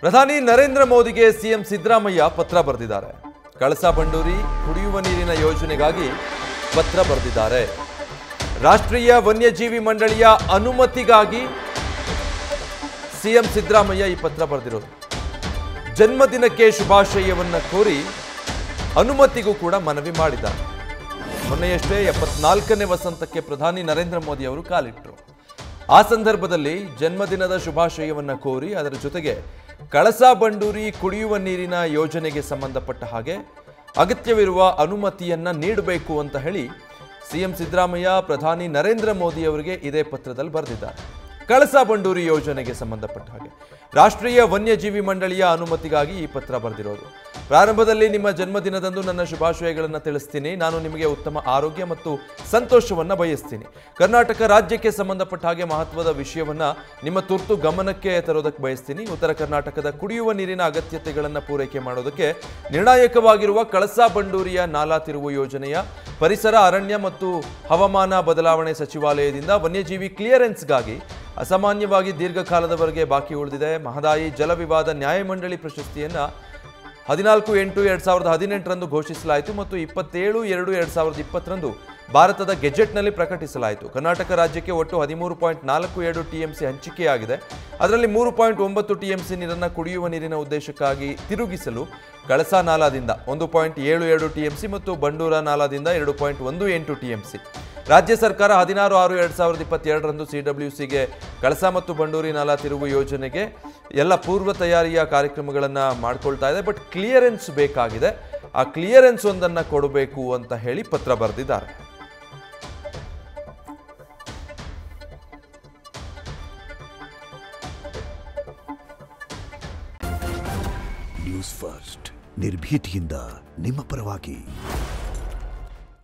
ಪ್ರಧಾನಿ ನರೇಂದ್ರ ಮೋದಿಗೆ ಸಿಎಂ ಸಿದ್ದರಾಮಯ್ಯ ಪತ್ರ ಬರೆದಿದ್ದಾರೆ. ಕಳಸಾ ಬಂಡೂರಿ ಕುಡಿಯುವ ನೀರಿನ ಯೋಜನೆಗಾಗಿ ಪತ್ರ ಬರೆದಿದ್ದಾರೆ. ರಾಷ್ಟ್ರೀಯ ವನ್ಯಜೀವಿ ಮಂಡಳಿಯ ಅನುಮತಿಗಾಗಿ ಸಿಎಂ ಸಿದ್ದರಾಮಯ್ಯ ಈ ಪತ್ರ ಬರೆದಿರೋದು. ಜನ್ಮದಿನಕ್ಕೆ ಶುಭಾಶಯವನ್ನ ಕೋರಿ ಅನುಮತಿಗೂ ಕೂಡ ಮನವಿ ಮಾಡಿದ್ದಾರೆ. ಮೊನ್ನೆಯಷ್ಟೇ 74ನೇ ವಸಂತಕ್ಕೆ ಪ್ರಧಾನಿ ನರೇಂದ್ರ ಮೋದಿ ಅವರು ಕಾಲಿಟ್ಟರು. ಆ ಸಂದರ್ಭದಲ್ಲಿ ಜನ್ಮದಿನದ ಶುಭಾಶಯವನ್ನ ಕೋರಿ ಅದರ ಜೊತೆಗೆ ಕಳಸಾ ಬಂಡೂರಿ ಕುಡಿಯುವ ನೀರಿನ ಯೋಜನೆಗೆ ಸಂಬಂಧಪಟ್ಟ ಹಾಗೆ ಅಗತ್ಯವಿರುವ ಅನುಮತಿಯನ್ನ ನೀಡಬೇಕು ಅಂತ ಹೇಳಿ ಸಿಎಂ ಸಿದ್ದರಾಮಯ್ಯ ಪ್ರಧಾನಿ ನರೇಂದ್ರ ಮೋದಿ ಅವರಿಗೆ ಇದೇ ಪತ್ರದಲ್ಲಿ ಬರೆದಿದ್ದಾರೆ. ಕಳಸಾ ಬಂಡೂರಿ ಯೋಜನೆಗೆ ಸಂಬಂಧಪಟ್ಟ ಹಾಗೆ ರಾಷ್ಟ್ರೀಯ ವನ್ಯಜೀವಿ ಮಂಡಳಿಯ ಅನುಮತಿಗಾಗಿ ಈ ಪತ್ರ ಬರೆದಿರೋದು. ಪ್ರಾರಂಭದಲ್ಲಿ ನಿಮ್ಮ ಜನ್ಮದಿನದಂದು ನನ್ನ ಶುಭಾಶಯಗಳನ್ನು ತಿಳಿಸ್ತೀನಿ. ನಾನು ನಿಮಗೆ ಉತ್ತಮ ಆರೋಗ್ಯ ಮತ್ತು ಸಂತೋಷವನ್ನು ಬಯಸ್ತೀನಿ. ಕರ್ನಾಟಕ ರಾಜ್ಯಕ್ಕೆ ಸಂಬಂಧಪಟ್ಟ ಹಾಗೆ ಮಹತ್ವದ ವಿಷಯವನ್ನ ನಿಮ್ಮ ತುರ್ತು ಗಮನಕ್ಕೆ ತರೋದಕ್ಕೆ ಬಯಸ್ತೀನಿ. ಉತ್ತರ ಕರ್ನಾಟಕದ ಕುಡಿಯುವ ನೀರಿನ ಅಗತ್ಯತೆಗಳನ್ನು ಪೂರೈಕೆ ಮಾಡೋದಕ್ಕೆ ನಿರ್ಣಾಯಕವಾಗಿರುವ ಕಳಸಾ ಬಂಡೂರಿಯ ನಾಲಾ ತಿರುವು ಯೋಜನೆಯ ಪರಿಸರ ಅರಣ್ಯ ಮತ್ತು ಹವಾಮಾನ ಬದಲಾವಣೆ ಸಚಿವಾಲಯದಿಂದ ವನ್ಯಜೀವಿ ಕ್ಲಿಯರೆನ್ಸ್ಗಾಗಿ ಅಸಾಮಾನ್ಯವಾಗಿ ದೀರ್ಘಕಾಲದವರೆಗೆ ಬಾಕಿ ಉಳಿದಿದೆ. ಮಹದಾಯಿ ಜಲ ವಿವಾದ ನ್ಯಾಯಮಂಡಳಿ ಪ್ರಶಸ್ತಿಯನ್ನು 14/8/2018 ಘೋಷಿಸಲಾಯಿತು ಮತ್ತು 27/2/2020 ಭಾರತದ ಗೆಜೆಟ್ನಲ್ಲಿ ಪ್ರಕಟಿಸಲಾಯಿತು. ಕರ್ನಾಟಕ ರಾಜ್ಯಕ್ಕೆ ಒಟ್ಟು 13.47 TMC ಹಂಚಿಕೆಯಾಗಿದೆ. ಅದರಲ್ಲಿ 3.9 TMC ನೀರನ್ನು ಕುಡಿಯುವ ನೀರಿನ ಉದ್ದೇಶಕ್ಕಾಗಿ ತಿರುಗಿಸಲು ಕಳಸಾ ನಾಲಾದಿಂದ 1.72 TMC ಮತ್ತು ಬಂಡೂರ ನಾಲಾದಿಂದ 2.18 TMC. ರಾಜ್ಯ ಸರ್ಕಾರ 16/6/2022 CWCಗೆ ಕಳಸಾ ಮತ್ತು ಬಂಡೂರಿ ನಾಲಾ ತಿರುವು ಯೋಜನೆಗೆ ಎಲ್ಲ ಪೂರ್ವ ತಯಾರಿಯ ಕಾರ್ಯಕ್ರಮಗಳನ್ನು ಮಾಡ್ಕೊಳ್ತಾ ಇದೆ. ಬಟ್ ಕ್ಲಿಯರೆನ್ಸ್ ಬೇಕಾಗಿದೆ. ಆ ಕ್ಲಿಯರೆನ್ಸ್ ಒಂದನ್ನು ಕೊಡಬೇಕು ಅಂತ ಹೇಳಿ ಪತ್ರ ಬರೆದಿದ್ದಾರೆ. ನ್ಯೂಸ್ ಫಸ್ಟ್ ನಿರ್ಭೀತಿಯಿಂದ ನಿಮ್ಮ ಪರವಾಗಿ.